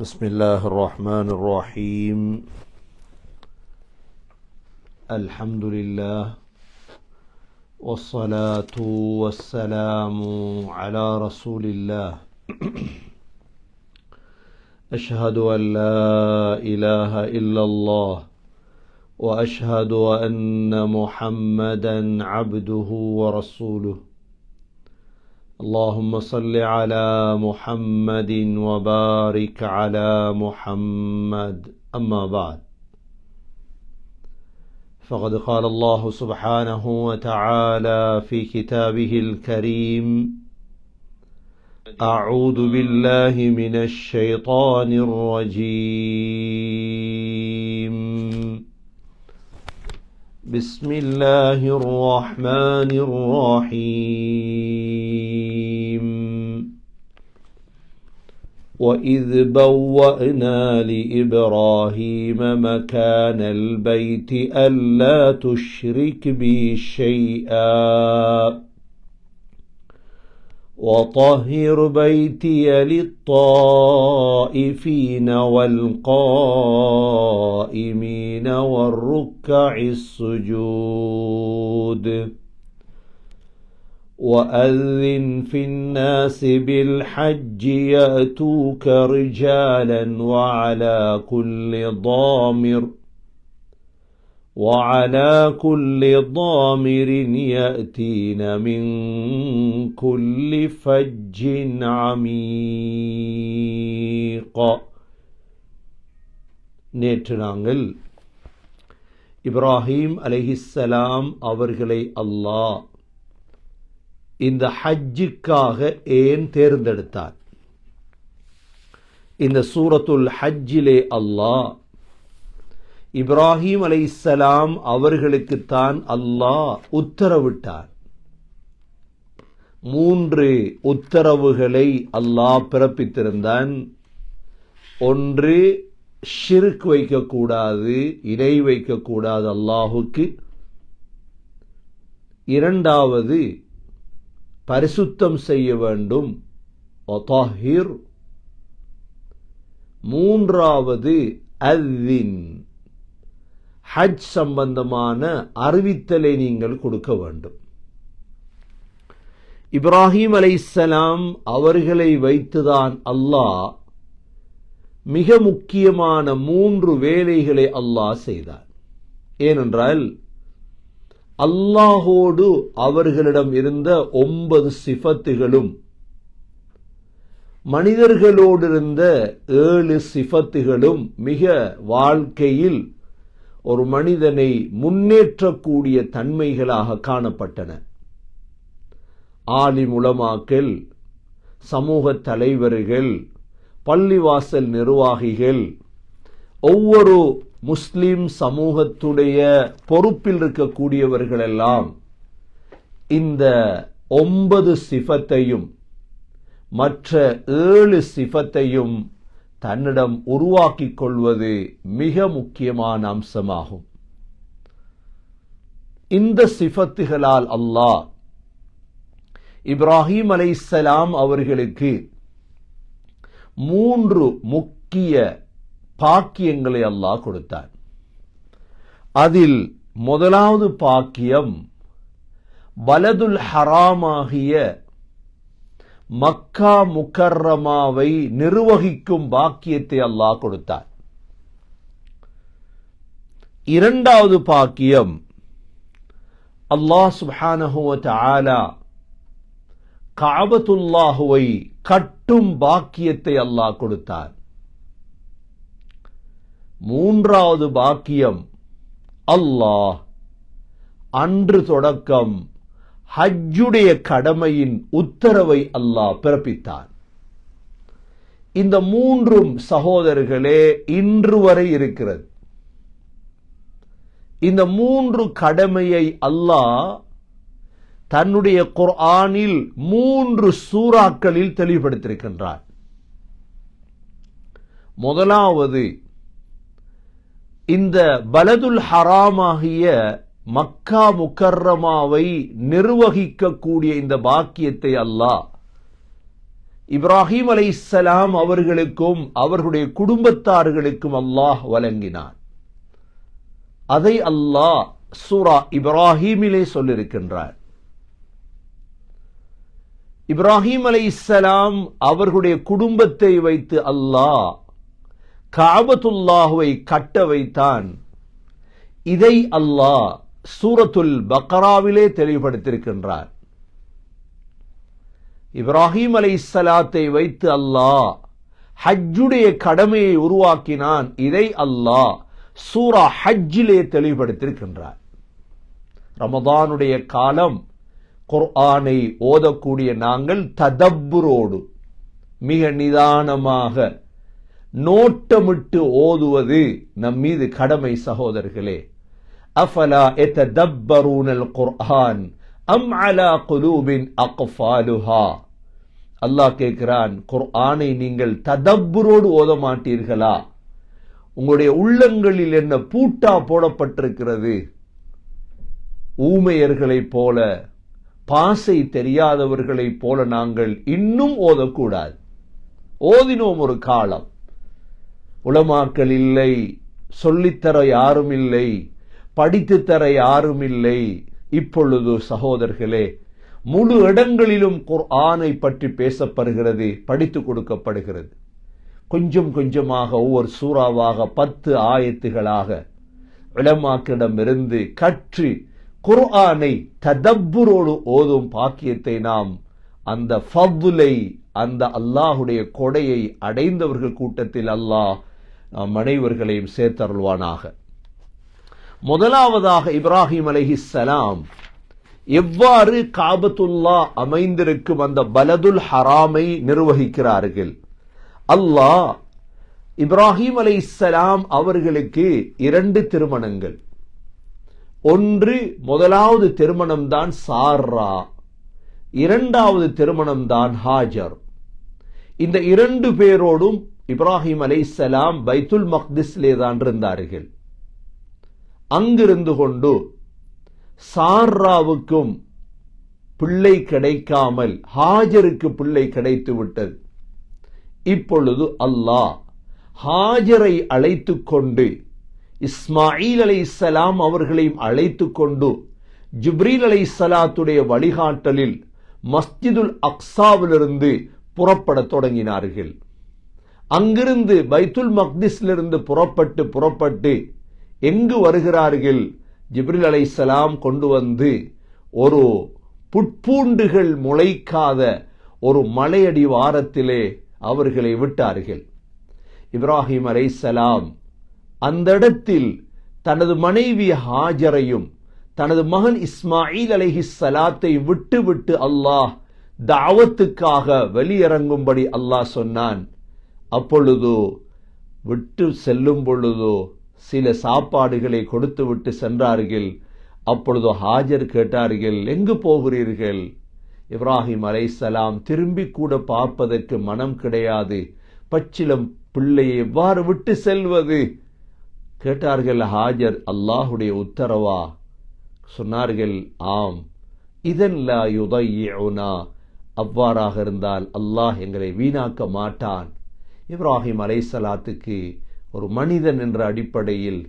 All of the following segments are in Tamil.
بسم الله الرحمن الرحيم. الحمد لله والصلاة والسلام على رسول الله. أشهد أن لا إله إلا الله وأشهد أن محمدا عبده ورسوله. اللهم صل على محمد وبارك على محمد. أما بعد، فقد قال الله سبحانه وتعالى في كتابه الكريم: أعوذ بالله من الشيطان الرجيم. بسم الله الرحمن الرحيم. وإذ بوأنا لإبراهيم مكان البيت ألا تشرك بي شيئا وطهر بيتي للطائفين والقائمين والركع السجود. وأذن في الناس بالحج يأتوك رجالا وعلى كل ضامر يأتين من كل فج عميق. நேற்று நாங்கள் இப்ராஹீம் அலைஹிஸ்ஸலாம் அவர்களை அல்லாஹ் இந்த ஹஜ்ஜுக்காக ஏன் தேர்ந்தெடுத்தார்? இந்த சூரத்துல் ஹஜ்ஜிலே அல்லாஹ் இப்ராஹீம் அலைஹிஸ்ஸலாம் அவர்களுக்குத்தான் அல்லாஹ் உத்தரவிட்டார். 3 உத்தரவுகளை அல்லாஹ் பிறப்பித்திருந்தான். ஒன்று, ஷிர்க் வைக்கக்கூடாது, இணை வைக்கக்கூடாது அல்லாஹுக்கு. 2வது, பரிசுத்தம் செய்ய வேண்டும், வதஹிர். 3வது, அஸ்ஸின், ஹஜ் சம்பந்தமான அறிவித்தலை நீங்கள் கொடுக்க வேண்டும். இப்ராஹீம் அலைஹிஸ்ஸலாம் அவர்களை வைத்துதான் அல்லாஹ் மிக முக்கியமான 3 வேலைகளை அல்லாஹ் செய்தார். ஏனென்றால் அல்லாஹோடு அவர்களிடம் இருந்த 9 சிஃபத்துகளும் மனிதர்களோடு இருந்த 7 சிஃபத்துகளும் மிக வாழ்க்கையில் ஒரு மனிதனை முன்னேற்றக்கூடிய தன்மைகளாக காணப்பட்டன. ஆலிம் உலமாக்கள், சமூக தலைவர்கள், பள்ளிவாசல் நிர்வாகிகள், ஒவ்வொரு முஸ்லிம் சமூகத்துடைய பொறுப்பில் இருக்கக்கூடியவர்களெல்லாம் இந்த 9 சிஃபத்தையும் மற்ற 7 சிஃபத்தையும் தன்னிடம் உருவாக்கிக் கொள்வது மிக முக்கியமான அம்சமாகும். இந்த சிஃபத்துகளால் அல்லாஹ் இப்ராஹீம் அலைஹிஸ்ஸலாம் அவர்களுக்கு 3 முக்கிய பாக்கியங்களை அல்லாஹ் கொடுத்தார். அதில் முதலாவது பாக்கியம் பலதுல் ஹராமாகிய மக்கா முக்கர்ரமாவை நிர்வகிக்கும் பாக்கியத்தை அல்லாஹ் கொடுத்தார். 2வது பாக்கியம் அல்லாஹ் சுப்ஹானஹு வ தஆலா கஅபத்துல்லாஹுவை கட்டும் பாக்கியத்தை அல்லாஹ் கொடுத்தார். 3வது பாக்கியம் அல்லாஹ் அன்று தொடக்கம் ஹஜ்ஜுடைய கடமையின் உத்தரவை அல்லாஹ் பிறப்பித்தார். இந்த 3ம் சகோதரர்களே இன்று வரை இருக்கிறது. இந்த 3 கடமையை அல்லாஹ் தன்னுடைய குர்ஆனில் 3 சூறாக்களில் தெளிவுபடுத்தியிருக்கின்றார். முதலாவது, இந்த பலதுல் ஹராமாகிய மக்கா முக்கர்ரமாவை நிர்வகிக்கக்கூடிய இந்த பாக்கியத்தை அல்லாஹ் இப்ராஹிம் அலைஹிஸ்ஸலாம் அவர்களுக்கும் அவர்களுடைய குடும்பத்தார்களுக்கும் அல்லாஹ் வழங்கினான். அதை அல்லாஹ் சூரா இப்ராஹிமிலே சொல்லியிருக்கின்றார். இப்ராஹிம் அலைஹிஸ்ஸலாம் அவர்களுடைய குடும்பத்தை வைத்து அல்லாஹ் கஅபத்துல்லாஹ்வை கட்ட வைத்தான். இதை அல்லாஹ் சூரத்துல் பக்ராவிலே தெளிவுபடுத்தியிருக்கின்றார். இப்ராஹிம் அலைஹிஸ்ஸலாத்தை வைத்து அல்லாஹ் ஹஜ்ஜுடைய கடமையை உருவாக்கினான். இதை அல்லாஹ் சூரா ஹஜ்ஜிலே தெளிவுபடுத்தியிருக்கின்றார். ரமதானுடைய காலம் குர்ஆனை ஓதக்கூடிய நாங்கள் ததப்புரோடு மிக நிதானமாக நோட்டமிட்டு ஓதுவது நம் மீது கடமை சகோதரர்களே. அஃபலா யததப்பரூனல் குர்ஆன் அம் அலா குலூபின் அக்ஃபாலுஹா. அல்லாஹ் கேட்கிறான், குர்ஆனை நீங்கள் ததப்புரோடு ஓத மாட்டீர்களா? உங்களுடைய உள்ளங்களில் என்ன பூட்டா போடப்பட்டிருக்கிறது? ஊமையர்களைப் போல, பாசை தெரியாதவர்களைப் போல நாங்கள் இன்னும் ஓதக்கூடாது. ஓதினோம் ஒரு காலம், உலமாக்கள் இல்லை, சொல்லித்தர யாரும் இல்லை, படித்துத்தர யாரும் இல்லை. இப்பொழுது சகோதரர்களே, முழு இடங்களிலும் குர்ஆனை பற்றி பேசப்படுகிறது, படித்துக் கொடுக்கப்படுகிறது. கொஞ்சம் கொஞ்சமாக ஒவ்வொரு சூறாவாக 10 ஆயத்துகளாக உலமாக்களிடமிருந்து கற்று குர்ஆனை ததப்புரோடு ஓதும் பாக்கியத்தை நாம், அந்த ஃபضலை, அந்த அல்லாஹுடைய கொடையை அடைந்தவர்கள் கூட்டத்தில் அல்லாஹ் நாம் அனைவர்களையும் சேர்த்தருள்வானாக. முதலாவதாக இப்ராஹிம் அலைஹிஸ்ஸலாம் எவ்வாறு காபத்துல்லா அமைந்திருக்கும் அந்த பலதுல் ஹராமை நிர்வகிக்கிறார்கள். அல்லாஹ் இப்ராஹிம் அலைஹிஸ்ஸலாம் அவர்களுக்கு 2 திருமணங்கள். ஒன்று, முதலாவது திருமணம் தான் சாரா, இரண்டாவது திருமணம் தான் ஹாஜர். இந்த 2 பேரோடும் இப்ராஹிம் அலைஹிஸ்ஸலாம் பைத்துல் மக்திஸ்லே தான் இருந்தார்கள். அங்கிருந்து கொண்டு சாராவுக்கும் பிள்ளை கிடைக்காமல் ஹாஜருக்கு பிள்ளை கிடைத்து விட்டது. இப்பொழுது அல்லாஹ் ஹாஜரை அழைத்துக் கொண்டு இஸ்மாயில் அலைஹிஸ்ஸலாம் அவர்களையும் அழைத்துக் கொண்டு ஜிப்ரீல் அலைஹிஸ்ஸலாத்துடைய வழிகாட்டலில் மஸ்ஜிதுல் அக்ஸாவிலிருந்து புறப்படத் தொடங்கினார்கள். அங்கிருந்து பைத்துல் மக்திஸிலிருந்து புறப்பட்டு எங்கு வருகிறார்கள்? ஜிப்ரீல் அலைஹிஸ்ஸலாம் கொண்டு வந்து ஒரு புட்பூண்டுகள் முளைக்காத ஒரு மலையடி வாரத்திலே அவர்களை விட்டார்கள். இப்ராஹிம் அலைஹிஸ்ஸலாம் அந்த இடத்தில் தனது மனைவி ஹாஜரையும் தனது மகன் இஸ்மாயில் அலைஹிஸ்ஸலாத்தை விட்டு அல்லாஹ் தாவத்துக்காக வெளியிறங்கும்படி அல்லாஹ் சொன்னான். அப்பொழுது விட்டு செல்லும் பொழுதோ சில சாப்பாடுகளை கொடுத்து விட்டு சென்றார்கள். அப்பொழுது ஹாஜர் கேட்டார்கள், எங்கு போகிறீர்கள்? இப்ராஹிம் அலைஹிஸ்ஸலாம் திரும்பி கூட பார்ப்பதற்கு மனம் கிடையாது. பச்சிலம் பிள்ளையை எவ்வாறு விட்டு செல்வது? கேட்டார்கள் ஹாஜர், அல்லாஹுடைய உத்தரவா? சொன்னார்கள், ஆம். இதன் லா யுதையிஉனா, அவ்வாறாக இருந்தால் அல்லாஹ் எங்களை வீணாக்க மாட்டான். இப்ராஹிம் அலைஹிஸ்ஸலாத்துக்கு ஒரு மனிதன் என்ற அடிப்படையில்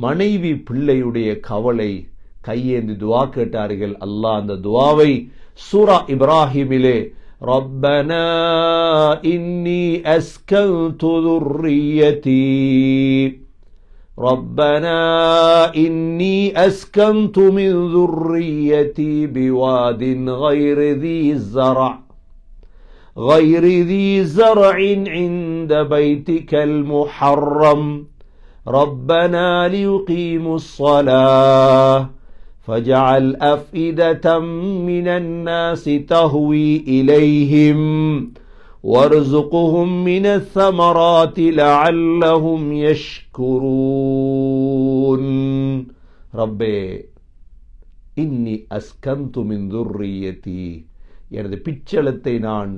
மனைவி பிள்ளையுடைய கவலை, கையேந்தி துவா கேட்டார்கள். அல்லாஹ் அந்த துவாவை சூரா இப்ராஹிமிலே ரப்பனா இன்னி அஸ்கன்து துர்ரியதி ربنا إني أسكنت من ذريتي بواد غير ذي زرع عند بيتك المحرم ربنا ليقيموا الصلاة فاجعل أفئدة من الناس تهوي إليهم وارزقهم من الثمرات لعلهم يشكرون ربي إني أسكنت من ذريتي எனது பிச்சலத்தை நான்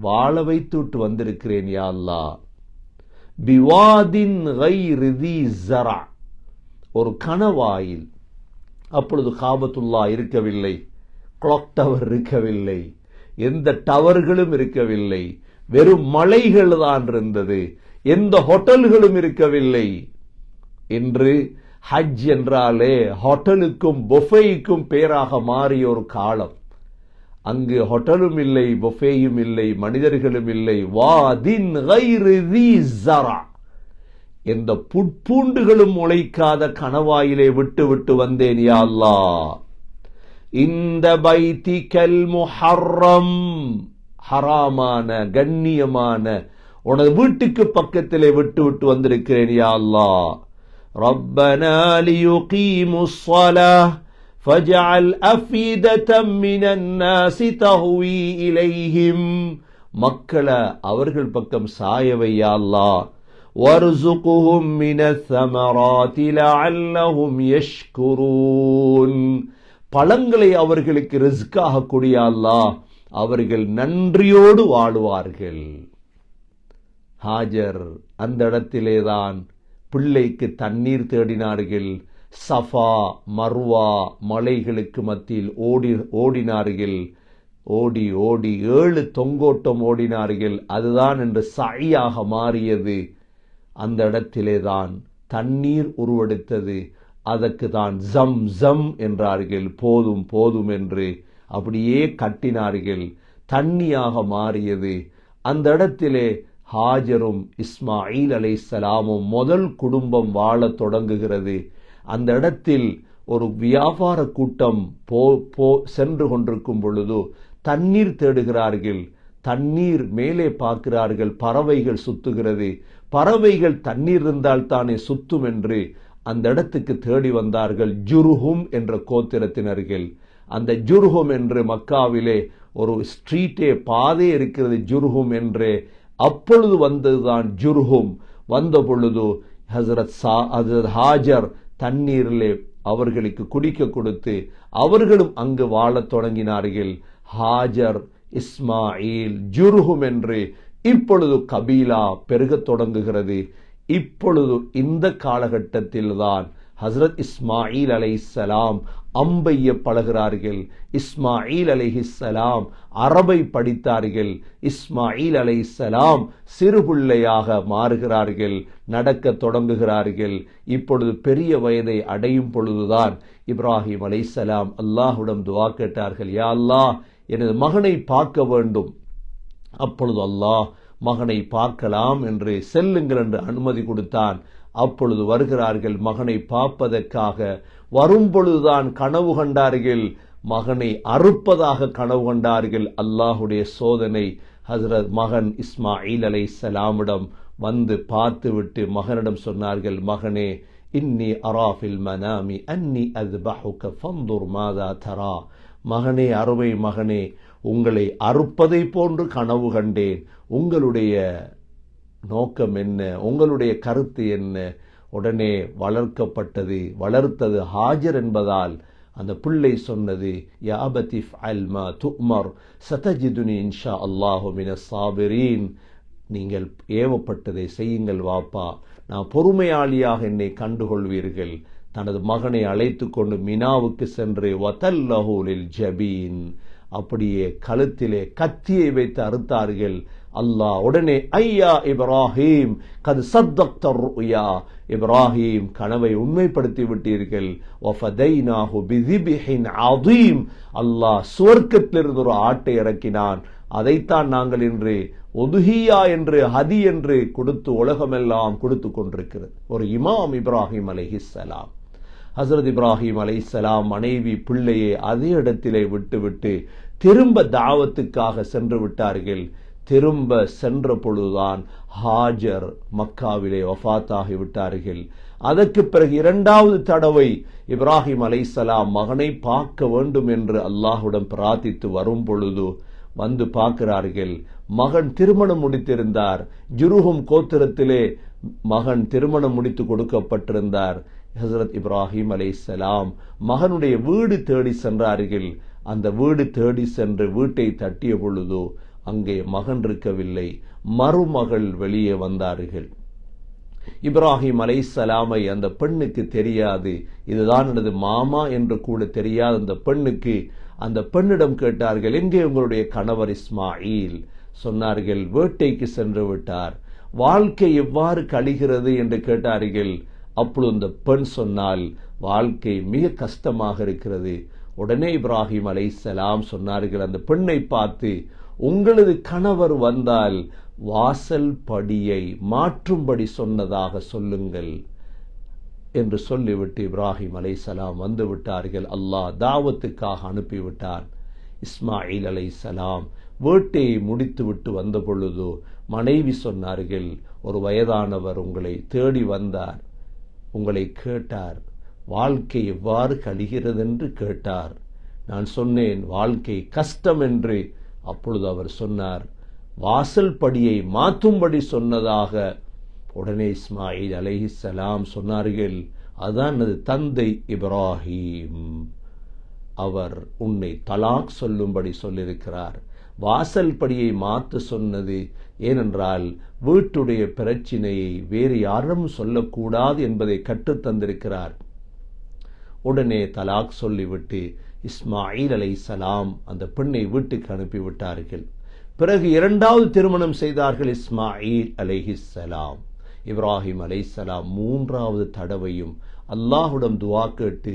வாழ வைத்துவிட்டு வந்திருக்கிறேன் யா அல்லாஹ். பிவாதின் கைரி தி ஸரா, ஒரு கணவாயில். அப்பொழுது காபத்துல்லா இருக்கவில்லை, கிளாக் டவர் இருக்கவில்லை, எந்த டவர்களும் இருக்கவில்லை, வெறும் மலைகள் தான் இருந்தது, எந்த ஹோட்டல்களும் இருக்கவில்லை. இன்று ஹஜ் என்றாலே ஹோட்டலுக்கும் பொஃபேய்க்கும் பேராக மாறிய ஒரு காலம். அங்கு ஹோட்டலும் இல்லை, பொஃபேயும் இல்லை, மனிதர்களும் இல்லை. வாதின் கைரு தி ஸரா, எந்த புட்பூண்டுகளும் முளைக்காத கணவாயிலே விட்டு விட்டு வந்தேன் யா அல்லாஹ். இந்த பைத்திகல் முஹர்ரம், ஹராமான கண்ணியமான உனது வீட்டுக்கு பக்கத்திலே விட்டு விட்டு வந்திருக்கிறேன் யா அல்லாஹ். ரப்பனா லியுகீமுஸ் ஸலாஹ் ஃபஜஅல் அஃபீததம் மினன் நாஸி தஹ்வி இலைஹிம், மக்களை அவர்கள் பக்கம் சாயவை யா அல்லாஹ். வர்ஸுக்ஹும் மினஸ் ஸமராத்தி லஅல்லஹும் யஷ்குரூன், பழங்களை அவர்களுக்கு ரிஸ்காக கொடு யா அல்லாஹ், அவர்கள் நன்றியோடு வாழுவார்கள். ஹாஜர் அந்த இடத்திலேதான் பிள்ளைக்கு தண்ணீர் தேடினார்கள். சஃபா மர்வா மலைகளுக்கு மத்தியில் ஓடினார்கள். ஓடி ஓடி 7 தொங்கோட்டம் ஓடினார்கள். அதுதான் என்று சையாக மாறியது. அந்த இடத்திலேதான் தண்ணீர் உருவெடுத்தது. அதற்கு தான் ஜம் ஜம் என்றார்கள். போதும் போதும் என்று அப்படியே கட்டினார்கள். தண்ணியாக மாறியது. அந்த இடத்திலே ஹாஜரும் இஸ்மாயில் அலைஹிஸ்ஸலாமும் முதல் குடும்பம் வாழத் தொடங்குகிறது. அந்த இடத்தில் ஒரு வியாபார கூட்டம் சென்று கொண்டிருக்கும் பொழுது தண்ணீர் தேடுகிறார்கள். தண்ணீர் மேலே பார்க்கிறார்கள், பறவைகள் சுத்துகிறது. பறவைகள் தண்ணீர் இருந்தால் தானே சுத்தும் என்று அந்த இடத்துக்கு தேடி வந்தார்கள். ஜுர்ஹும் என்ற கோத்திரத்தினர்கள். அந்த ஜுர்ஹும் என்று மக்காவிலே ஒரு ஸ்ட்ரீட்டே பாதை இருக்கிறது, ஜுர்ஹும் என்று. அப்பொழுது வந்ததுதான் ஜுர்ஹும். வந்த பொழுது ஹஜ்ரத் ஹாஜர் தண்ணீரிலே அவர்களுக்கு குடிக்க கொடுத்து அவர்களும் அங்கு வாழத் தொடங்கினார்கள். ஹாஜர், இஸ்மாயில், ஜுர்ஹும் என்று இப்பொழுது கபீலா பெருகத் தொடங்குகிறது. இப்பொழுது இந்த காலகட்டத்தில் தான் ஹஸ்ரத் இஸ்மாயில் அலைஹிஸ்ஸலாம் அம்பைய பழகிறார்கள். இஸ்மாயில் அலைஹிஸ்ஸலாம் அரபை படித்தார்கள். இஸ்மாயில் அலைஹிஸ்ஸலாம் சிறு பிள்ளையாக மாறுகிறார்கள், நடக்க தொடங்குகிறார்கள். இப்பொழுது பெரிய வயதை அடையும் பொழுதுதான் இப்ராஹிம் அலைஹிஸ்ஸலாம் அல்லாஹ்விடம் துஆ கேட்டார்கள், யா அல்லாஹ் எனது மகனை பார்க்க வேண்டும். அப்பொழுது அல்லாஹ் மகனை பார்க்கலாம் என்று, செல்லுங்கள் என்று அனுமதி கொடுத்தான். அப்பொழுது வருகிறார்கள் மகனை பார்ப்பதற்காக. வரும் பொழுதுதான் கனவு கண்டார்கள், மகனை அறுப்பதாக கனவு கண்டார்கள். அல்லாஹுடைய சோதனை. ஹஜ்ரத் மகன் இஸ்மாயில் அலைஹிஸ்ஸலாமிடம் வந்து பார்த்துவிட்டு மகனிடம் சொன்னார்கள், மகனே இன்னி அராஃபில் மனாமி அன்னி அஸ்பஹுக ஃபன்துர் மாதா தரா. மகனே, அருமை மகனே, உங்களை அறுப்பதை போன்று கனவு கண்டேன். உங்களுடைய நோக்கம் என்ன, உங்களுடைய கருத்து என்ன? உடனே வளர்த்தது ஹாஜர் என்பதால் அந்த பிள்ளை சொன்னது, யா அபதி ஃஅல் மா துஅமர் சதஜிதுனி இன்ஷா அல்லாஹு மினஸ் சாபிரீன். நீங்கள் ஏவப்பட்டதை செய்யுங்கள் வாப்பா, நான் பொறுமையாளியாக என்னை கண்டுகொள்வீர்கள். தனது மகனை அழைத்து கொண்டு மினாவுக்கு சென்று வதல்லஹு லில் ஜபீன், அப்படியே கழுத்திலே கத்தியை வைத்து அறுத்தார்கள். அல்லாஹ் உடனே ஐயா இப்ராஹிம் கது சத்தக்த ருயா, இப்ராஹிம் கனவை உண்மைப்படுத்தி விட்டீர்கள். வஃபதைனாஹு பிதிபிஹின் அதீம், அல்லாஹ் சுவர்க்கத்திலிருந்து ஒரு ஆட்டை இறக்கினான். அதைத்தான் நாங்கள் இன்று ஒதுஹியா என்று ஹதி என்று கொடுத்து உலகமெல்லாம் கொடுத்து கொண்டிருக்கிறது. ஒரு இமாம் இப்ராஹிம் அலைஹிஸ்ஸலாம். ஹஸ்ரத் இப்ராஹிம் அலைஹிஸ்ஸலாம் மனைவி பிள்ளையை அதே இடத்திலே விட்டுவிட்டு திரும்ப தாவத்துக்காக சென்று விட்டார்கள். திரும்ப சென்ற பொழுதுதான் ஹாஜர் மக்காவிலே வஃபாத்தாகி விட்டார்கள். அதற்கு பிறகு 2வது தடவை இப்ராஹிம் அலைஹிஸ்ஸலாம் மகனை பார்க்க வேண்டும் என்று அல்லாஹ்விடம் பிரார்த்தித்து வரும் பொழுது வந்து பார்க்கிறார்கள். மகன் திருமணம் முடித்திருந்தார். ஜுர்ஹும் கோத்திரத்திலே மகன் திருமணம் முடித்து கொடுக்கப்பட்டிருந்தார். ஹஜ்ரத் இப்ராஹிம் அலைஹிஸ்ஸலாம் மகனுடைய வீடு தேடி சென்றார்கள். அந்த வீடு தேடி சென்று வீட்டை தட்டிய பொழுது அங்கே மகன் இருக்கவில்லை, மருமகள் வெளியே வந்தார்கள். இப்ராஹிம் அலைஹிஸ்ஸலாமை அந்த பெண்ணுக்கு தெரியாது, இதுதான் எனது மாமா என்று கூட தெரியாத அந்த பெண்ணுக்கு அந்த பெண்ணிடம் கேட்டார்கள், எங்கே உங்களுடைய கணவர் இஸ்மாயில்? சொன்னார்கள், வேட்டைக்கு சென்று விட்டார். வாழ்க்கை எவ்வாறு கழிகிறது என்று கேட்டார்கள். அப்பொழுது அந்த பெண் சொன்னால், வாழ்க்கை மிக கஷ்டமாக இருக்கிறது. உடனே இப்ராஹிம் அலைஹிஸ்ஸலாம் சொன்னார்கள் அந்த பெண்ணை பார்த்து, உங்களது கணவர் வந்தால் வாசல் படியை மாற்றும்படி சொன்னதாக சொல்லுங்கள் என்று சொல்லிவிட்டு இப்ராஹிம் அலைஹிஸ்ஸலாம் வந்து விட்டார்கள். அல்லாஹ் தாவத்துக்காக அனுப்பிவிட்டான். இஸ்மாயில் அலைஹிஸ்ஸலாம் வேட்டையை முடித்துவிட்டு வந்த பொழுது மனைவி சொன்னார்கள், ஒரு வயதானவர் உங்களை தேடி வந்தார், உங்களை கேட்டார், வாழ்க்கை எவ்வாறு கழிகிறது என்று கேட்டார். நான் சொன்னேன், வாழ்க்கை கஷ்டம் என்று. அப்பொழுது அவர் சொன்னார், வாசல் படியை மாற்றும்படி சொன்னதாக. உடனே இஸ்மாயில் அலைஹிஸ்ஸலாம் சொன்னார்கள், அதான் அது தந்தை இப்ராஹிம், அவர் உன்னை தலாக் சொல்லும்படி சொல்லியிருக்கிறார். வாசல் படியை மாற்ற சொன்னது ஏனென்றால் வீட்டுடைய பிரச்சினையை வேறு யாரும் சொல்லக்கூடாது என்பதை கற்றுத்தந்திருக்கிறார். உடனே தலாக் சொல்லிவிட்டு இஸ்மாயில் அலைஹிஸ்ஸலாம் அந்த பெண்ணை வீட்டுக்கு அனுப்பிவிட்டார்கள். பிறகு இரண்டாவது திருமணம் செய்தார்கள் இஸ்மாயில் அலைஹிஸ்ஸலாம். இப்ராஹிம் அலைஹிஸ்ஸலாம் மூன்றாவது தடவையும் அல்லாஹ்விடம் துஆ கேட்டு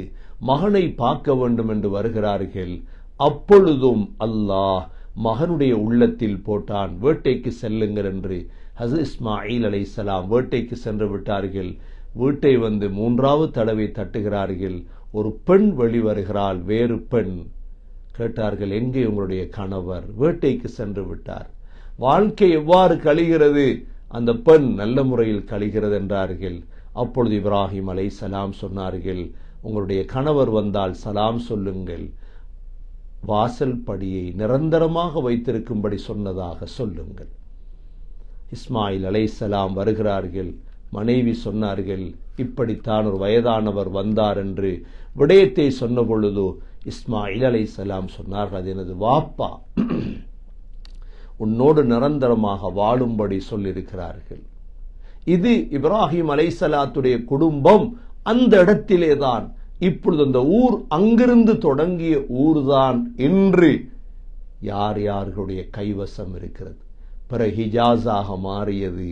மகனை பார்க்க வேண்டும் என்று வருகிறார்கள். அப்பொழுதும் அல்லாஹ் மகனுடைய உள்ளத்தில் போட்டான், வேட்டைக்கு செல்லுங்கள் என்று. ஹஸரத் இஸ்மாயில் அலைஹிஸ்ஸலாம் வேட்டைக்கு சென்று விட்டார்கள். வீட்டை வந்து மூன்றாவது தடவை தட்டுகிறார்கள். ஒரு பெண் வெளிவருகிறாள், வேறு பெண். கேட்டார்கள், எங்கே உங்களுடைய கணவர்? வேட்டைக்கு சென்று விட்டார். வாழ்க்கை எவ்வாறு கழிகிறது? அந்த பெண் நல்ல முறையில் கழிகிறது என்றார்கள். அப்பொழுது இப்ராஹிம் அலைஹிஸ்ஸலாம் சொன்னார்கள், உங்களுடைய கணவர் வந்தால் சலாம் சொல்லுங்கள், வாசல் படியை நிரந்தரமாக வைத்திருக்கும்படி சொன்னதாக சொல்லுங்கள். இஸ்மாயில் அலைஹிஸ்ஸலாம் வருகிறார்கள். மனைவி சொன்னார்கள், இப்படித்தான் ஒரு வயதானவர் வந்தார் என்று விடயத்தை சொன்ன பொழுது இஸ்மாயில் அலைஹிஸ்ஸலாம் சொன்னார்கள், அது எனது வாப்பா, உன்னோடு நிரந்தரமாக வாழும்படி சொல்லியிருக்கிறார்கள். இது இப்ராஹிம் அலைஹிஸ்ஸலாத்துடைய குடும்பம் அந்த இடத்திலேதான். இப்பொழுது அந்த ஊர் அங்கிருந்து தொடங்கிய ஊர்தான் இன்று யார் யார்களுடைய கைவசம் இருக்கிறது. பிறகு ஹிஜாஸாக மாறியது.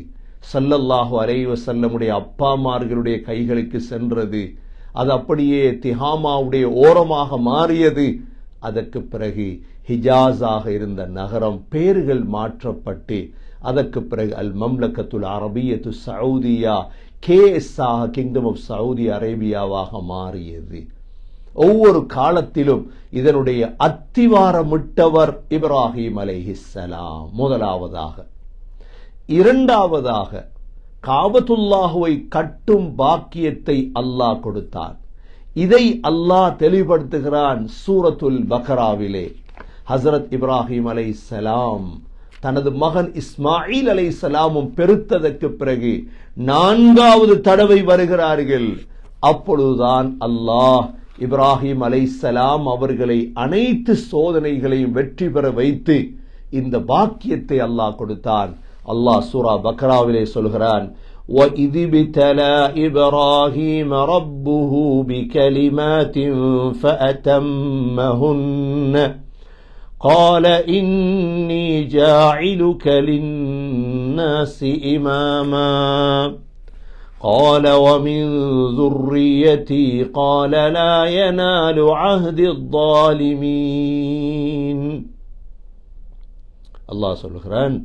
ஸல்லல்லாஹு அலைஹி வஸல்லமுடைய அப்பாமார்களுடைய கைகளுக்கு சென்றது. அது அப்படியே திஹாமாவுடைய ஓரமாக மாறியது. அதற்கு பிறகு ஹிஜாஸாக இருந்த நகரம் பெயர்கள் மாற்றப்பட்டு அதற்கு பிறகு அல் மம்லக்கத்துல் அரபியத்து சவுதியா, கேஎஸ்ஸாக கிங்டம் ஆஃப் சவுதி அரேபியாவாக மாறியது. ஒவ்வொரு காலத்திலும் இதனுடைய அத்திவாரமிட்டவர் இப்ராஹிம் அலைஹிஸ்ஸலாம் முதலாவதாக. இரண்டாவதாக காபத்துல்லாஹுவை கட்டும் பாக்கியத்தை அல்லாஹ் கொடுத்தான். இதை அல்லாஹ் தெளிவுபடுத்துகிறான் சூரத்துல் பக்ராவிலே. ஹஸரத் இப்ராஹிம் அலைஹிஸ்ஸலாம் தனது மகன் இஸ்மாயில் அலைஹிஸ்ஸலாமும் பெருத்ததற்கு பிறகு நான்காவது தடவை வருகிறார்கள். அப்பொழுதுதான் அல்லாஹ் இப்ராஹிம் அலைஹிஸ்ஸலாம் அவர்களை அனைத்து சோதனைகளையும் வெற்றி பெற வைத்து இந்த பாக்கியத்தை அல்லாஹ் கொடுத்தான். அல்லாஹ் சூரா பக்ராவிலே சொல்கிறான், وَإِذِ ابْتَلَى إِبْرَاهِيمَ رَبُّهُ بِكَلِمَاتٍ فَأَتَمَّهُنَّ قَالَ إِنِّي جَاعِلُكَ لِلنَّاسِ إِمَامًا قَالَ وَمِنْ ذُرِّيَّتِي قَالَ لَا يَنَالُ عَهْدِ الظَّالِمِينَ. அல்லாஹ் சொல்கிறான்,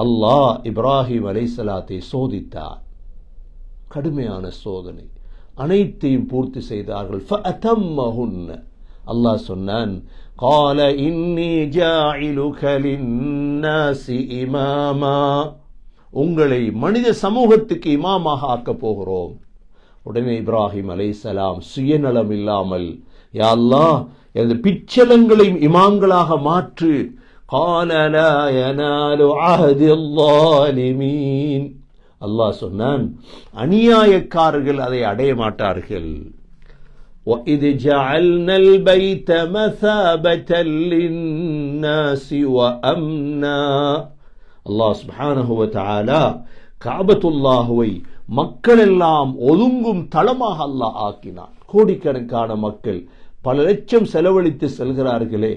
அல்லாஹ் இப்ராஹிம் அலைஹிஸ்ஸலாத்தை சோதித்தார். கடுமையான சோதனை, அனைத்தையும் பூர்த்தி செய்தார்கள். ஃபஅதம்மஹுன்ன. அல்லாஹ் சொன்னான், قال إني جاعلك للناس إماما, உங்களை மனித சமூகத்துக்கு இமாமாக ஆக்கப் போகிறோம். உடனே இப்ராஹிம் அலைஹிஸ்ஸலாம் சுயநலம் இல்லாமல், யா அல்லாஹ் எனது பிச்சலங்களையும் இமாம்களாக மாற்று. قال لا ينال عهد الظالمين. அல்லாஹ் சொன்னான், அநியாயக்காரர்கள் அதை அடைய மாட்டார்கள். وَإِذْ جَعَلْنَا الْبَيْتَ مَثَابَةً لِلنَّاسِ وَأَمْنًا. அல்லாஹ் சுப்ஹானஹு வ தஆலா காபத்துல்லாஹுவை மக்கள் எல்லாம் ஒதுங்கும் தளமாக அல்லாஹ் ஆக்கினான். கோடிக்கணக்கான மக்கள் பல லட்சம் செலவழித்து செல்கிறார்களே.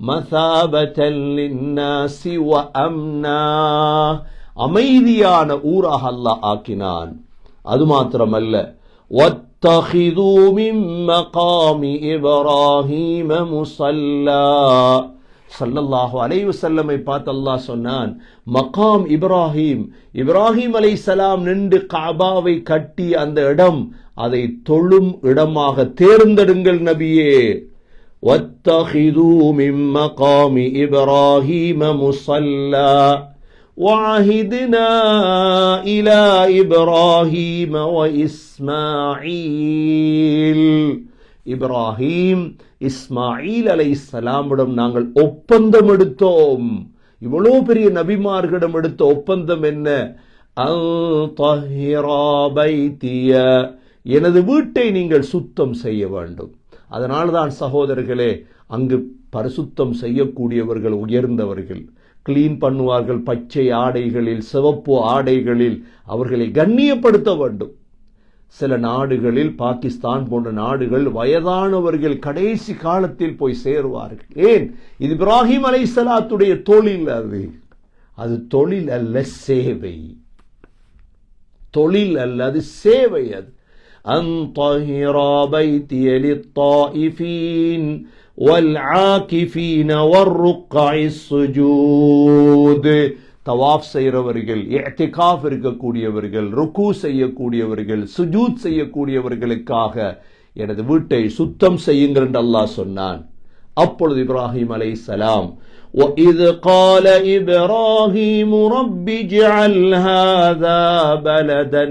மஸாபத்தல் லின்னாஸி வ அம்னா, அமைதியான ஊராக அல்லாஹ் ஆக்கினான். அது மாத்திரமல்ல, வத்தஹிது மின் மகாமி இப்ராஹீம முஸல்லா, ஸல்லல்லாஹு அலைஹி வஸல்லமை பார்த்து அல்லாஹ் சொன்னான், மகாம் இப்ராஹிம், இப்ராஹிம் அலைஹிஸ்ஸலாம் நின்று கஅபாவை கட்டி அந்த இடம், அதை தொழும் இடமாக தேர்ந்தெடுங்கள் நபியே. வத்தஹிது மின் மகாமி இப்ராஹீம முஸல்லா وعهدنا إلى إبراهيم وإسماعيل, இப்ராஹிம் இஸ்மாயில் அலைஹிஸ்ஸலாமிடம் நாங்கள் ஒப்பந்தம் எடுத்தோம். இவ்வளோ பெரிய நபிமார்களிடம் எடுத்த ஒப்பந்தம் என்ன? அன்தஹிரா பைத்திய, எனது வீட்டை நீங்கள் சுத்தம் செய்ய வேண்டும். அதனால்தான் சகோதரர்களே, அங்கு பரிசுத்தம் செய்யக்கூடியவர்கள் உயர்ந்தவர்கள், கிளீன் பண்ணுவார்கள். பச்சை ஆடைகளில், சிவப்பு ஆடைகளில் அவர்களை கண்ணியப்படுத்த வேண்டும். சில நாடுகளில், பாகிஸ்தான் போன்ற நாடுகள், வயதானவர்கள் கடைசி காலத்தில் போய் சேருவார்கள். ஏன்? இது இப்ராஹிம் அலைஹிஸ்ஸலாத்துடைய தொழில். அது தொழில் அல்ல, சேவை. தொழில் அல்ல, அது சேவை. அது அன்தஹிரா பைத்திய லித்தாயிஃபீன் வல்ஆகிஃபீன வர்ருக்அஇஸ் சுஜூத், தவாஃப் செய்கிறவர்கள், இஅ்திகாஃப் இருக்கக்கூடியவர்கள், ருக்கு செய்யக்கூடியவர்கள், சுஜூத் செய்யக்கூடியவர்களுக்காக எனது வீட்டை சுத்தம் செய்யுங்கள் என்று அல்லாஹ் சொன்னான். அப்பொழுது இப்ராஹிம் அலைஹிஸ்ஸலாம், وَإِذْ قَالَ إِبْرَاهِيمُ رَبِّ اجْعَلْ هَذَا بَلَدًا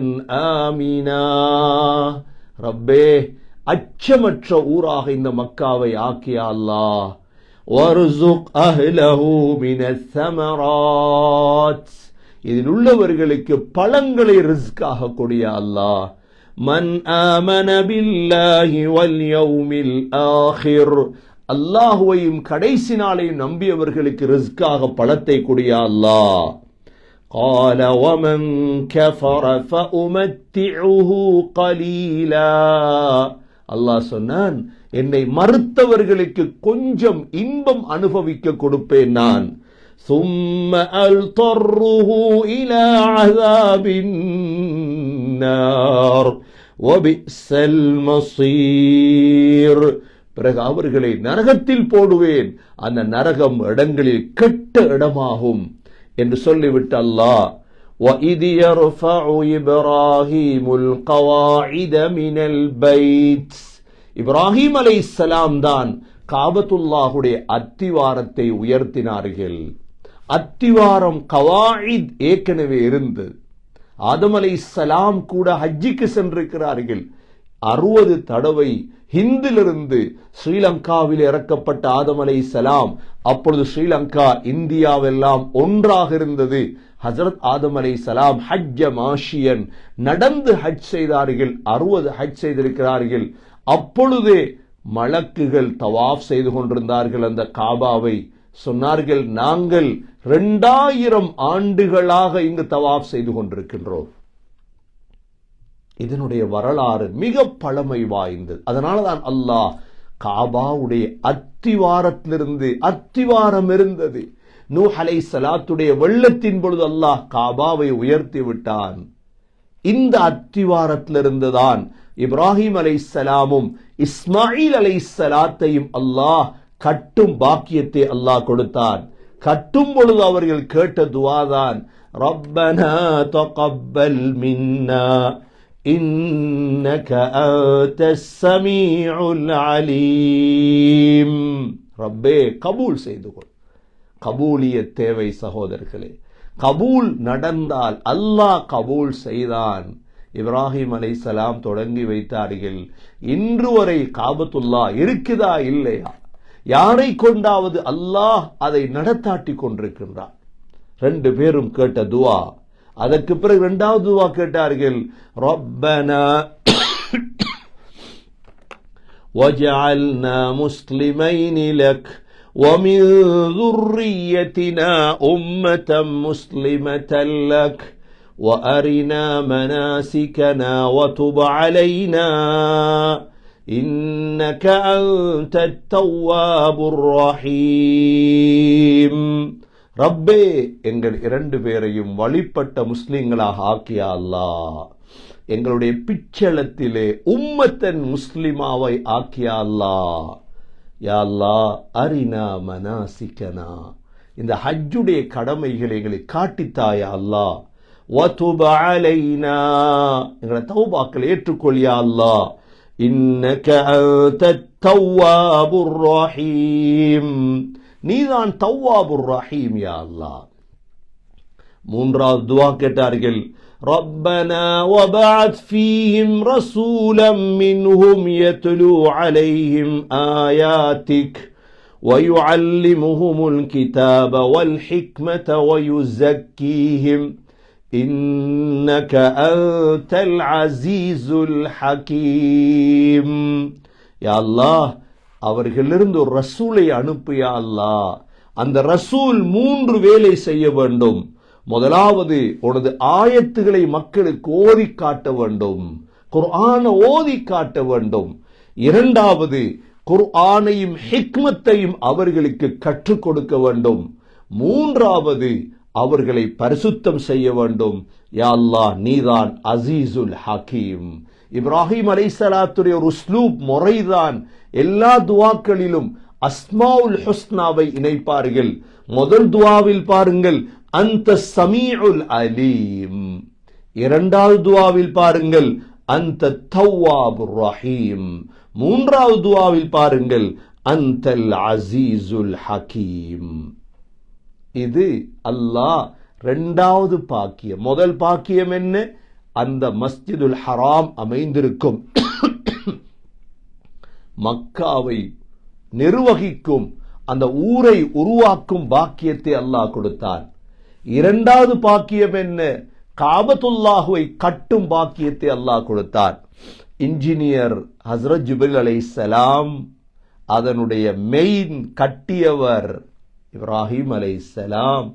آمِنًا, ரப்பே, அச்சமற்ற ஊராக இந்த மக்காவை ஆக்கிய அல்லாஹ். வர்சுக் அஹ்லஹு மினஸ் ஸமராத், இதில் உள்ளவர்களுக்கு பழங்களை ரிஸ்காக கொடிய அல்லாஹ். மன் ஆமன பில்லாஹி வல் யௌமில் ஆகிர், அல்லாஹுவையும் கடைசி நாளையும் நம்பியவர்களுக்கு ரிஸ்காக பழத்தை கொடிய அல்லாஹ். قال ومن كفر فأمتعه قليلا, அல்லாஹ் சொன்னான், என்னை மறுத்தவர்களுக்கு கொஞ்சம் இன்பம் அனுபவிக்க கொடுப்பேன் நான். ثم ألطره إلى عذاب النار وبئس المصير, பிறகு அவர்களை நரகத்தில் போடுவேன், அந்த நரகம் இடங்களில் கெட்ட இடமாகும் என்று சொல்லிவிட்டு அல்லாஹ், وَإِذْ يَرْفَعُ إِبْرَاهِيمُ الْقَوَاعِدَ مِنَ الْبَيْتِ, இப்ராஹிம் அலைஹிஸ்ஸலாம் தான் காபத்துல்லாஹுடைய அத்திவாரத்தை உயர்த்தினார்கள். அத்திவாரம் கவாயித் ஏற்கனவே இருந்தது. ஆதம் அலைஹிஸ்ஸலாம் கூட ஹஜ்ஜிக்கு சென்றிருக்கிறார்கள். 60 தடவை ஹிந்திலிருந்து ஸ்ரீலங்காவில் இறக்கப்பட்ட ஆதம் அலைஹிஸ்ஸலாம், அப்பொழுது ஸ்ரீலங்கா இந்தியாவெல்லாம் ஒன்றாக இருந்தது. ஹஜ்ரத் ஆதம் அலைஹிஸ்ஸலாம் ஹஜ்ஜ மாஷியன், நடந்து ஹஜ் செய்தார்கள். 60 ஹஜ் செய்திருக்கிறார்கள். அப்பொழுதே மலக்குகள் தவாஃப் செய்து கொண்டிருந்தார்கள் அந்த காபாவை. சொன்னார்கள், நாங்கள் 2000 ஆண்டுகளாக இங்கு தவாஃப் செய்து கொண்டிருக்கின்றோம். இதனுடைய வரலாறு மிக பழமை வாய்ந்தது. அதனாலதான் அல்லாஹ் காபாவுடைய அத்திவாரத்திலிருந்து, அத்திவாரம் இருந்தது, நூஹ் அலைஹிஸ்ஸலாத்துடைய வெள்ளத்தின் பொழுது அல்லாஹ் காபாவை உயர்த்தி விட்டான். இந்த அத்திவாரத்திலிருந்துதான் இப்ராஹிம் அலைஹிஸ்ஸலாமும் இஸ்மாயில் அலைஹிஸ்ஸலாத்தையும் அல்லாஹ் கட்டும் பாக்கியத்தை அல்லாஹ் கொடுத்தான். கட்டும் பொழுது அவர்கள் கேட்ட துஆதான், ரப்பனா தகப்பல் மின்னா இன்னக அன்தஸ் ஸமீஉல் அலீம். ரப்பே, கபூல் செய்து கொள். கபூலியத் தேவை சகோதரர்களே. கபூல் நடந்தால் அல்லாஹ் கபூல் செய்தான். இப்ராஹிம் அலைஹிஸ்ஸலாம் தொடங்கி வைத்தார்கள். இன்று வரை காபத்துல்லா இருக்குதா இல்லையா? யாரை கொண்டாவது அல்லாஹ் அதை நடத்தாட்டி கொண்டிருக்கின்றார். 2 பேரும் கேட்ட துவா. அதற்கு பிறகு 2வது துவா கேட்டார்கள், ரப்பனா வஜஅல்னா முஸ்லிமைனி லக் ومن ذريتنا أمة مسلمة لك وأرنا مناسكنا وتب علينا إنك أنت التواب الرحيم. ரப்பே, எங்கள் இரண்டு பேரையும் வழிபட்ட முஸ்லிம்களாக ஆக்கியா அல்லாஹ். எங்களுடைய பிச்சளத்திலே உம்மத்தன் முஸ்லிமாவை ஆக்கியா அல்லாஹ். யா அல்லாஹ், அரினா மனாசிகனா, இந்த ஹஜ்ஜுடைய கடமைகளை எங்களுக்கு காட்டித்தாயா அல்லாஹ். வதுப் அலைனா, எங்களை தௌபாக்களை ஏற்றுக்கொள்ளியா அல்லாஹ். இன்னக அன்தத் தவ்வாபுர் ரஹீம், நீதான் தவ்வாபுர் ரஹீம் யா அல்லாஹ். மூன்றாவது துஆ கேட்டார்கள். ربنا وبعث فيهم رسولا منهم يتلو عليهم آياتك ويعلمهم الكتاب والحكمة ويزكيهم إنك أنت العزيز الحكيم. يا الله, அவர்களிலிருந்து ஒரு ரசூலை அனுப்பியா அல்லாஹ். அந்த ரசூல் 3 வேலை செய்ய வேண்டும். முதலாவது, உனது ஆயத்துகளை மக்களுக்கு ஓதி காட்ட வேண்டும், குர்ஆனை ஓதி காட்ட வேண்டும். இரண்டாவது, குர்ஆனையும் ஹிக்மத்தையும் அவர்களுக்கு கற்றுக் கொடுக்க வேண்டும். மூன்றாவது, அவர்களை பரிசுத்தம் செய்ய வேண்டும். யா அல்லாஹ், நீதான் அசீசுல் ஹக்கீம். இப்ராஹிம் அலைஹிஸ்ஸலாத்துடைய ஒரு உஸ்லூப் முறைதான். எல்லா துஆக்களிலும் அஸ்மாவுல் ஹுஸ்னாவை இணைப்பார்கள். முதல் துஆவில் பாருங்கள், அந்த சமீஉல் அலீம். இரண்டாவது துஆவில் பாருங்கள், அந்த தவ்வாபுர் ரஹீம். மூன்றாவது துஆவில் பாருங்கள், அந்தல் அசீசுல் ஹக்கீம். இது அல்லாஹ் இரண்டாவது பாக்கியம். முதல் பாக்கியம் என்ன? அந்த மஸ்ஜிதுல் ஹராம் அமைந்திருக்கும் மக்காவை நிர்வகிக்கும், அந்த ஊரை உருவாக்கும் பாக்கியத்தை அல்லாஹ் கொடுத்தான். இரண்டாவது பாக்கியம் என்ன? காபத்துல்லாஹுவை கட்டும் பாக்கியத்தை அல்லாஹ் கொடுத்தான். இன்ஜினியர் ஹஸ்ரத் ஜிப்ரீல் அலைஹிஸ்ஸலாம், அதனுடைய மெயின் கட்டியவர் இப்ராஹிம் அலைஹிஸ்ஸலாம்,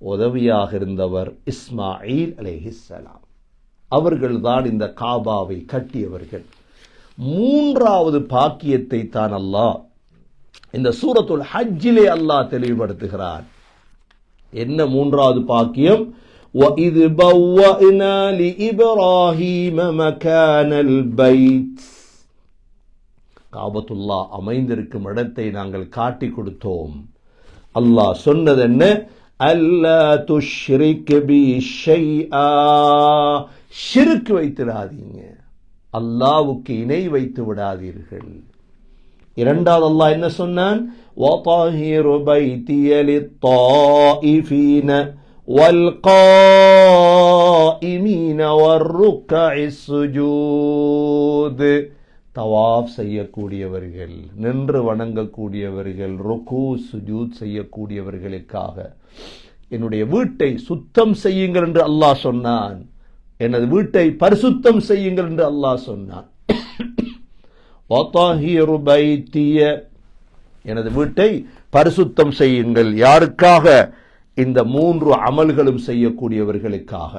உதவியாக இருந்தவர் இஸ்மாயில் அலைஹிஸ்ஸலாம். அவர்கள்தான் இந்த காபாவை கட்டியவர்கள். மூன்றாவது பாக்கியத்தை தான் அல்லாஹ் இந்த சூரத்துல் ஹஜ்ஜிலே அல்லாஹ் தெளிவுபடுத்துகிறார். என்ன மூன்றாவது பாக்கியம்? وَإِذْ بَوَّأْنَا لِإِبْرَاهِيمَ مَكَانَ الْبَيْتِ, காபத்துல்லா அமைந்திருக்கும் இடத்தை நாங்கள் காட்டி கொடுத்தோம். அல்லாஹ் சொன்னது என்ன? அல்லா துஷ்ரிக் பி ஷைஆ, ஷிர்க் வைத்திடாதீங்க, அல்லாஹ்வுக்கு இணை வைத்து விடாதீர்கள். இரண்டாவது அல்லாஹ் என்ன சொன்னான்? وَطَهِّرْ بَيْتِيَ لِلطَّائِفِينَ وَالْقَائِمِينَ وَالرُّكَّعِ السُّجُودِ, தவாஃப் செய்யக்கூடியவர்கள், நின்று வணங்கக்கூடியவர்கள், ருக்கு சுஜூத் செய்யக்கூடியவர்களுக்காக என்னுடைய வீட்டை சுத்தம் செய்யுங்கள் என்று அல்லாஹ் சொன்னான். எனது வீட்டை பரிசுத்தம் செய்யுங்கள் என்று அல்லாஹ் சொன்னான். وَطَهِّرْ بَيْتِيَ, எனது வீட்டை பரிசுத்தம் செய்யுங்கள். யாருக்காக? இந்த 3 அமல்களும் செய்யக்கூடியவர்களுக்காக.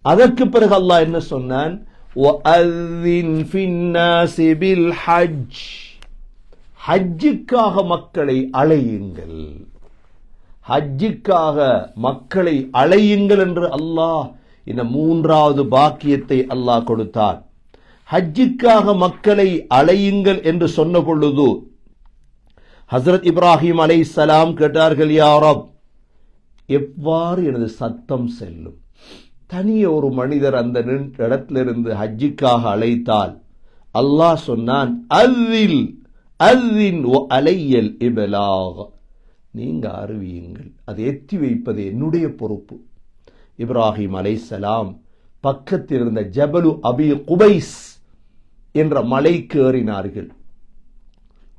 அதற்கு பிறகு அல்லாஹ் என்ன சொன்னான்? وَأَذِّنْ فِي النَّاسِ بِالْحَجِّ, ஹஜ்ஜுக்காக மக்களை அழையுங்கள், ஹஜ்ஜுக்காக மக்களை அழையுங்கள் என்று அல்லாஹ் இந்த மூன்றாவது பாக்கியத்தை அல்லாஹ் கொடுத்தார். ஹஜ்ஜுக்காக மக்களை அழையுங்கள் என்று சொன்ன பொழுது ஹஸ்ரத் இப்ராஹிம் அலைஹிஸ்ஸலாம் கேட்டார்கள், யா ரப், எவ்வாறு எனது சத்தம் செல்லும்? தனியே ஒரு மனிதர் அந்த இடத்திலிருந்து ஹஜ்ஜுக்காக அழைத்தால் அல்லாஹ் சொன்னான், அஸ்ஸில் அஸ்ஸின் வ அலையல் இப்லாக், நீங்க அறிவியுங்கள், அதை எத்தி வைப்பது என்னுடைய பொறுப்பு. இப்ராஹிம் அலைஹிஸ்ஸலாம் பக்கத்தில் இருந்த ஜபலு அபி குபைஸ் என்ற மலைக்கு ஏறினார்கள்.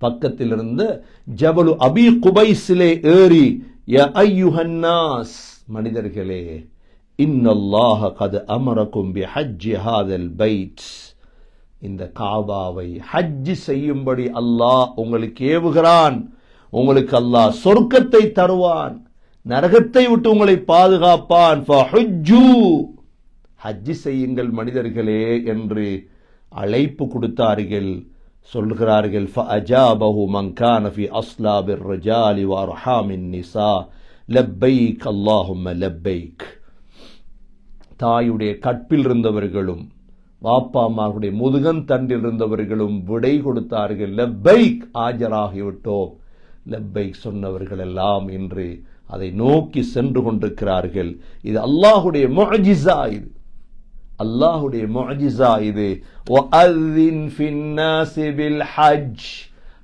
பக்கத்தில் இருந்த ஜபலு அபி குபைஸிலே ஏறி, யா அய்யுஹன் நாஸ், மனிதர்களே, இன்னல்லாஹ கத் அமரக்கும் பி ஹஜ்ஜி ஹாதல் பைத், இந்த காபாவை ஹஜ் செய்யும்படி அல்லாஹ் உங்களுக்கு ஏவுகிறான். உங்களுக்கு அல்லாஹ் சொர்க்கத்தை தருவான், நரகத்தை விட்டு உங்களை பாதுகாப்பான். ஃபஹுஜ்ஜு, ஹஜ் செய்யுங்கள் மனிதர்களே என்று அழைப்பு கொடுத்தார்கள். சொல்கிறார்கள், فَأَجَابَهُ مَنْ كَانَ فِي أَصْلَابِ الرِّجَالِ وَأَرْحَامِ النِّسَاءِ لَبَّيْكَ اللَّهُمَّ لَبَّيْكَ. தாயுடைய கற்பில் இருந்தவர்களும் வாப்பா அம்மாவுடைய முதுகன் தண்டில் இருந்தவர்களும் விடை கொடுத்தார்கள், லப்பைக், ஆஜராகிவிட்டோம். லப்பைக் சொன்னவர்கள் எல்லாம் இன்று அதை நோக்கி சென்று கொண்டிருக்கிறார்கள். இது அல்லாஹுடைய முஅஜிஸா, இது அல்லாஹுடைய முஅஜிஸா. இது வஅذின் ஃபின்னாஸி பில் ஹஜ்,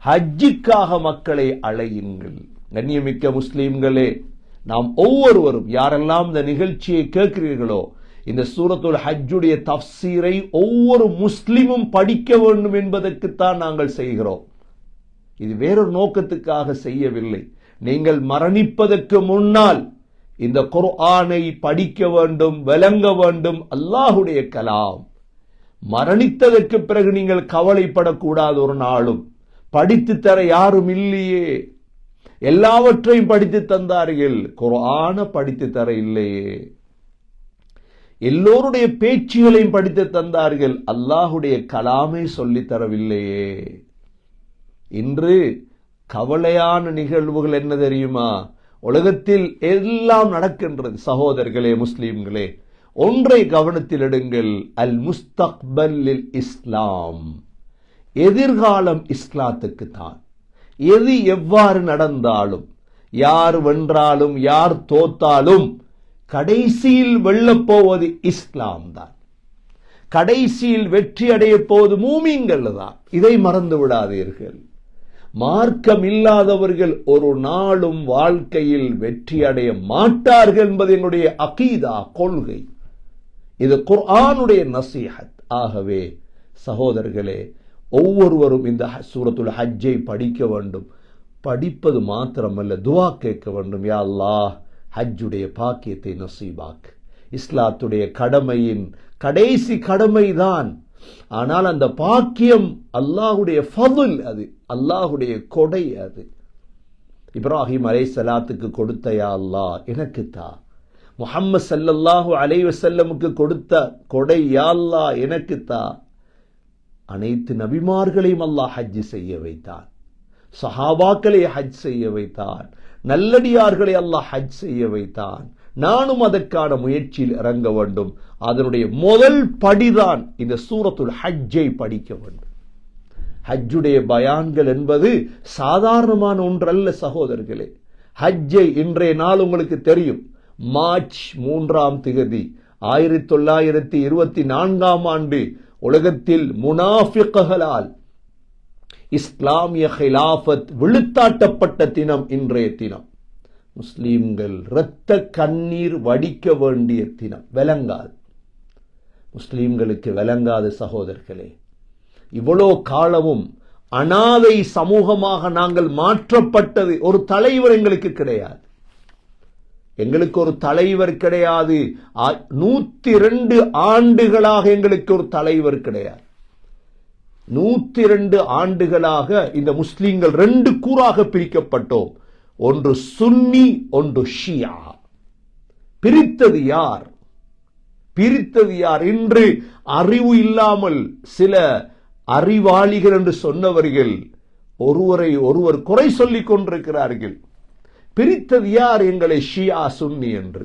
ஹஜ்ஜுக்காக மக்களை அழையுங்கள். கண்ணியமிக்க முஸ்லிம்களே, நாம் ஒவ்வொருவரும் யாரெல்லாம் இந்த நிகழ்ச்சியை கேட்கிறீர்களோ, இந்த சூரத்துல் ஹஜ்ஜுடைய தஃப்சீரை ஒவ்வொரு முஸ்லிமும் படிக்க வேண்டும் என்பதற்குத்தான் நாங்கள் செய்கிறோம். இது வேறொரு நோக்கத்துக்காக செய்யவில்லை. நீங்கள் மரணிப்பதற்கு முன்னால் இந்த குர்ஆனை படிக்க வேண்டும், விளங்க வேண்டும். அல்லாஹுடைய கலாம். மரணித்ததற்கு பிறகு நீங்கள் கவலைப்படக்கூடாது. ஒரு நாளும் படித்து தர யாரும் இல்லையே. எல்லாவற்றையும் படித்து தந்தார்கள், குர்ஆன படித்து தர இல்லையே. எல்லோருடைய பேச்சுகளையும் படித்து தந்தார்கள், அல்லாஹுடைய கலாமை சொல்லித் தரவில்லையே. இன்று கவலையான நிகழ்வுகள் என்ன தெரியுமா? உலகத்தில் எல்லாம் நடக்கின்றது. சகோதரர்களே, முஸ்லிம்களே, ஒன்றை கவனத்தில் எடுங்கள், அல் முஸ்தக்பல் லில் இஸ்லாம். எதிர்காலம் இஸ்லாத்துக்கு தான். எது எவ்வாறு நடந்தாலும், யார் வென்றாலும் யார் தோத்தாலும், கடைசியில் வெல்லப்போவது இஸ்லாம் தான். கடைசியில் வெற்றி அடைய போவது மூமின்கள் தான். இதை மறந்து விடாதீர்கள். மார்க்கம் இல்லாதவர்கள் ஒரு நாளும் வாழ்க்கையில் வெற்றி அடைய மாட்டார்கள் என்பது என்னுடைய அகீதா, கொள்கை. இது குர்ஆனுடைய நசீஹத். ஆகவே சகோதரர்களே, ஒவ்வொருவரும் இந்த சூரத்துல் ஹஜ்ஜை படிக்க வேண்டும். படிப்பது மாத்திரமல்ல, துஆ கேட்க வேண்டும். யா அல்லாஹ், ஹஜ்ஜுடைய பாக்கியத்தை நசீபாக். இஸ்லாத்துடைய கடமையின் கடைசி கடமைதான். ஆனால் அந்த பாக்கியம் அல்லாஹுடைய ஃபதுல், அது அல்லாஹுடைய கொடை. அது இப்ராஹிம் அலைஹிஸ்ஸலாத்துக்கு கொடுத்த யா அல்லாஹ் எனக்கு தா. முஹம்மது ஸல்லல்லாஹு அலைஹி வஸல்லமுக்கு கொடுத்த கொடை யா அல்லாஹ் எனக்கு தா. அனைத்து நபிமார்களையும் அல்லாஹ் ஹஜ் செய்ய வைத்தான். சஹாபாக்களை ஹஜ் செய்ய வைத்தான். நல்லடியார்களை அல்லாஹ் ஹஜ் செய்ய வைத்தான். நானும் அதற்கான முயற்சியில் இறங்க வேண்டும். அதனுடைய முதல் படிதான் இந்த சூரத்துல் ஹஜ்ஜை படிக்க வேண்டும். ஹஜ்ஜுடைய பயான்கள் என்பது சாதாரணமான ஒன்றல்ல சகோதரர்களே. ஹஜ்ஜை இன்றைய நாள் உங்களுக்கு தெரியும், மார்ச் 3 1924 உலகத்தில் முனாஃபிக்குகளால் இஸ்லாமிய ஹிலாஃபத் விழுத்தாட்டப்பட்ட தினம் இன்றைய தினம். முஸ்லிம்கள் இரத்த கண்ணீர் வடிக்க வேண்டிய தினம். விளங்காது, முஸ்லிம்களுக்கு விளங்காது சகோதரர்களே. இவ்வளோ காலமும் அனாதை சமூகமாக நாங்கள் மாற்றப்பட்டது. ஒரு தலைவர் எங்களுக்கு கிடையாது. எங்களுக்கு ஒரு தலைவர் கிடையாது. 102 ஆண்டுகளாக எங்களுக்கு ஒரு தலைவர் கிடையாது. 102 ஆண்டுகளாக இந்த முஸ்லிம்கள் 2 கூறாக பிரிக்கப்பட்டோம். ஒன்று சுன்னி, ஒன்று ஷியா. பிரித்தது யார்? பிரித்தது யார்? இன்று அறிவு இல்லாமல் சில அறிவாளிகள் என்று சொன்னவர்கள் ஒருவரை ஒருவர் குறை சொல்லிக் கொண்டிருக்கிறார்கள். பிரித்தது யார் எங்களை ஷியா சுன்னி என்று?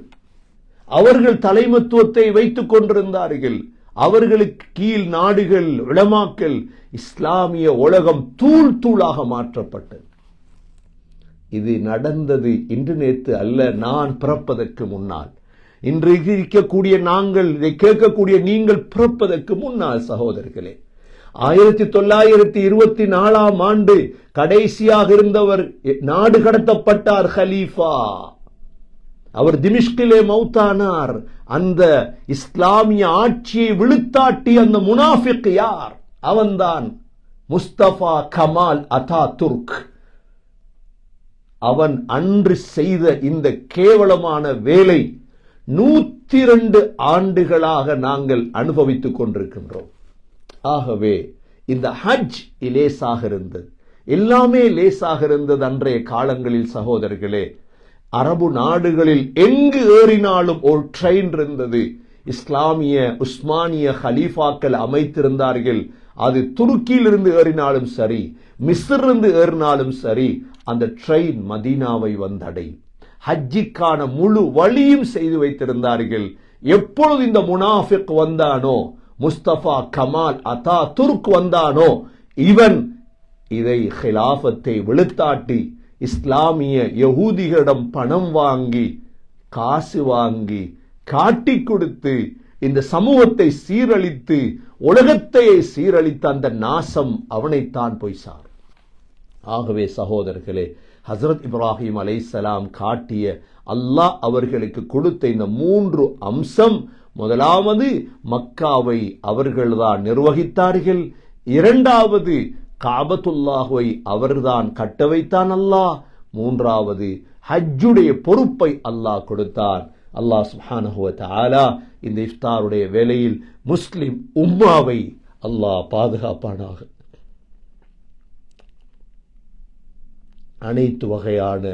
அவர்கள் தலைமத்துவத்தை வைத்துக் கொண்டிருந்தார்கள். அவர்களுக்கு கீழ் நாடுகள், உலமாக்கள், இஸ்லாமிய உலகம் தூள் தூளாக மாற்றப்பட்டது. இது நடந்தது இன்று நேற்று அல்ல, நான் பிறப்பதற்கு முன்னால். இன்று இருக்கக்கூடிய நாங்கள், இதை கேட்கக்கூடிய நீங்கள் பிறப்பதற்கு முன்னால் சகோதரர்களே. 1924 கடைசியாக இருந்தவர் நாடு கடத்தப்பட்டார். ஹலீஃபா அவர் திமிஷ்கிலே மௌத்தானார். அந்த இஸ்லாமிய ஆட்சியை விழுத்தாட்டி அந்த முனாஃபிக் யார்? அவன்தான் முஸ்தபா கமால் அதாதுர்க். அவன் அன்று செய்த இந்த கேவலமான வேலை 102 ஆண்டுகளாக நாங்கள் அனுபவித்துக் கொண்டிருக்கின்றோம். ஆகவே இந்த ஹஜ் லேசாக இருந்தது, எல்லாமே லேசாக இருந்தது அன்றைய காலங்களில் சகோதரர்களே. அரபு நாடுகளில் எங்கு ஏறினாலும் ஒரு ட்ரெயின் இருந்தது. இஸ்லாமிய உஸ்மானிய ஹலீஃபாக்கள் அமைத்திருந்தார்கள். அது துருக்கியிலிருந்து ஏறினாலும் சரி, மிஸ்ரிலிருந்து ஏறினாலும் சரி, அந்த ட்ரெயின் மதீனாவை வந்தடையும். ஹஜ்ஜிக்கான முழு வழியும் செய்து வைத்திருந்தார்கள். எப்பொழுது இந்த முனாஃபிக் வந்தானோ, முஸ்தபா கமால் அதா துர்க் வந்தானோ, இவன் இதை ஹிலாஃபத்தை வெளுத்தாட்டி இஸ்லாமிய யகூதிகளிடம் பணம் வாங்கி காசு வாங்கி காட்டி கொடுத்து இந்த சமூகத்தை சீரழித்து உலகத்தையே சீரழித்த அந்த நாசம் அவனைத்தான் போய் சார். ஆகவே சகோதரர்களே, ஹசரத் இப்ராஹிம் அலைஹிஸ்ஸலாம் காட்டிய அல்லாஹ் அவர்களுக்கு கொடுத்த இந்த 3 அம்சம், முதலாவது மக்காவை அவர்கள்தான் நிர்வகித்தார்கள், இரண்டாவது காபத்துல்லாஹ்வை அவர்தான் கட்ட வைத்தான் அல்லாஹ், மூன்றாவது ஹஜ்ஜுடைய பொறுப்பை அல்லாஹ் கொடுத்தான். அல்லாஹ் சுப்ஹானஹு வ தஆலா இந்த இஃப்தாருடைய வேளையில் முஸ்லிம் உம்மாவை அல்லாஹ் பாதுகாப்பானாக. அனைத்து வகையான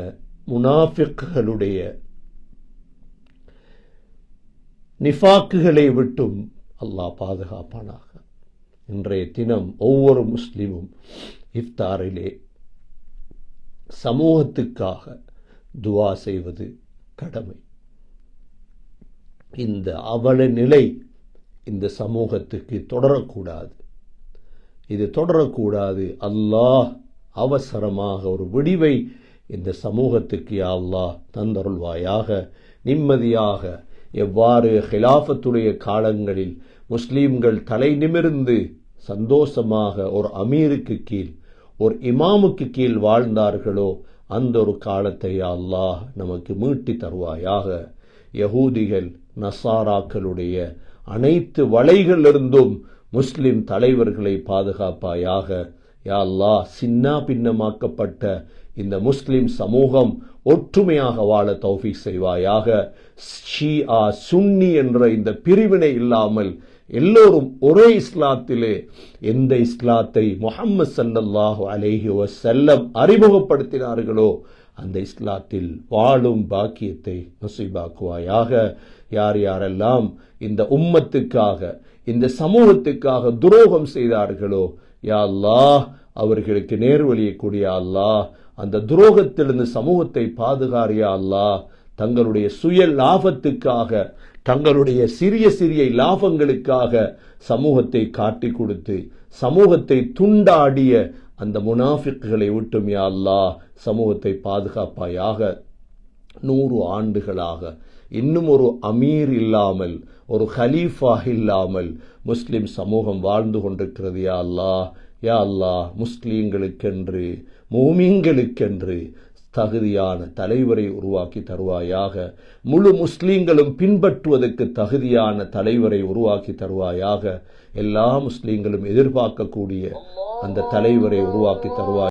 முனாஃபிக்குகளுடைய நிஃபாக்குகளை விட்டும் அல்லாஹ் பாதுகாப்பானாக. இன்றைய தினம் ஒவ்வொரு முஸ்லிமும் இஃப்தாரிலே சமூகத்துக்காக துவா செய்வது கடமை. இந்த அவல நிலை இந்த சமூகத்துக்கு தொடரக்கூடாது. இது தொடரக்கூடாது. அல்லாஹ் அவசரமாக ஒரு விடிவை இந்த சமூகத்துக்கு யா அல்லாஹ் தந்தருள்வாயாக. நிம்மதியாக எவ்வாறு ஹிலாஃபத்துடைய காலங்களில் முஸ்லீம்கள் தலை நிமிர்ந்து சந்தோஷமாக ஒரு அமீருக்கு கீழ், ஒரு இமாமுக்கு கீழ் வாழ்ந்தார்களோ, அந்த ஒரு காலத்தை யா அல்லாஹ் நமக்கு மீட்டி தருவாயாக. யகூதிகள் நசாராக்களுடைய அனைத்து வலைகளிலிருந்தும் முஸ்லிம் தலைவர்களை பாதுகாப்பாயாக. யா அல்லாஹ், சின்ன பின்னமாக்கப்பட்ட இந்த முஸ்லிம் சமூகம் ஒற்றுமையாக வாழ தௌஃபீக் செய்வாயாக. ஷியா சுன்னி என்ற இந்த பிரிவினை இல்லாமல் எல்லோரும் ஒரே இஸ்லாத்திலே, எந்த இஸ்லாத்தை முஹம்மது ஸல்லல்லாஹு அலைஹி வஸல்லம் அறிமுகப்படுத்தினார்களோ அந்த இஸ்லாத்தில் வாழும் பாக்கியத்தை நசீபாக்குவாயாக. யார் யாரெல்லாம் இந்த உம்மத்துக்காக, இந்த சமூகத்துக்காக துரோகம் செய்தார்களோ, யா அல்லாஹ் அவர்களுக்கு நேர்வழியை கூடிய அல்லாஹ், அந்த துரோகத்திலிருந்து சமூகத்தை பாதுகாரியா அல்லாஹ். தங்களுடைய சுய லாபத்துக்காக, தங்களுடைய சிறிய சிறிய லாபங்களுக்காக சமூகத்தை காட்டி கொடுத்து சமூகத்தை துண்டாடிய அந்த முனாஃபிக்குகளை விட்டும் யா அல்லாஹ் சமூகத்தை பாதுகாப்பாயாக. 100 ஆண்டுகளாக இன்னும் ஒரு அமீர் இல்லாமல், ஒரு ஹலீஃபா இல்லாமல் முஸ்லிம் சமூகம் வாழ்ந்து கொண்டிருக்கிறது. யா அல்லாஹ், யா அல்லாஹ், முஸ்லீம்களுக்கென்று மூமின்களுக்கென்று தகுதியான தலைவரை உருவாக்கி தருவாயாக. முழு முஸ்லீம்களும் பின்பற்றுவதற்கு தகுதியான தலைவரை உருவாக்கி தருவாயாக. எல்லா முஸ்லீம்களும் எதிர்பார்க்கக்கூடிய அந்த தலைவரை உருவாக்கி தருவாய்.